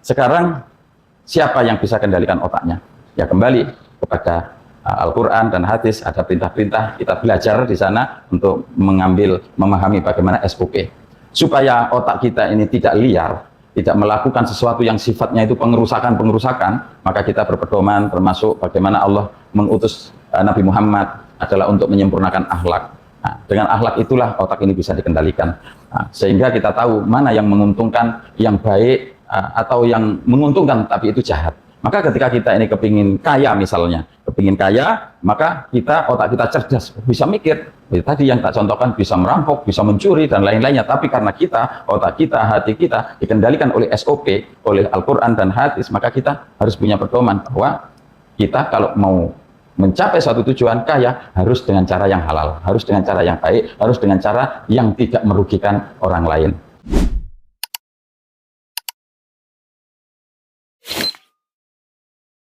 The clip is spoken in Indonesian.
Sekarang siapa yang bisa kendalikan otaknya? Ya kembali kepada Al-Quran dan hadis, ada perintah-perintah, kita belajar di sana untuk memahami bagaimana SOP. Supaya otak kita ini tidak liar, tidak melakukan sesuatu yang sifatnya itu pengerusakan, maka kita berpedoman termasuk bagaimana Allah mengutus Nabi Muhammad adalah untuk menyempurnakan akhlak. Nah, dengan akhlak itulah otak ini bisa dikendalikan. Nah, sehingga kita tahu mana yang menguntungkan, yang baik, atau yang menguntungkan tapi itu jahat. Maka ketika kita ini kepingin kaya misalnya, maka otak kita cerdas, bisa mikir. Tadi yang tak contohkan, bisa merampok, bisa mencuri dan lain-lainnya. Tapi karena otak kita, hati kita dikendalikan oleh SOP, oleh Al-Quran dan hadis, maka kita harus punya pedoman bahwa kita kalau mau mencapai suatu tujuan kaya harus dengan cara yang halal, harus dengan cara yang baik, harus dengan cara yang tidak merugikan orang lain.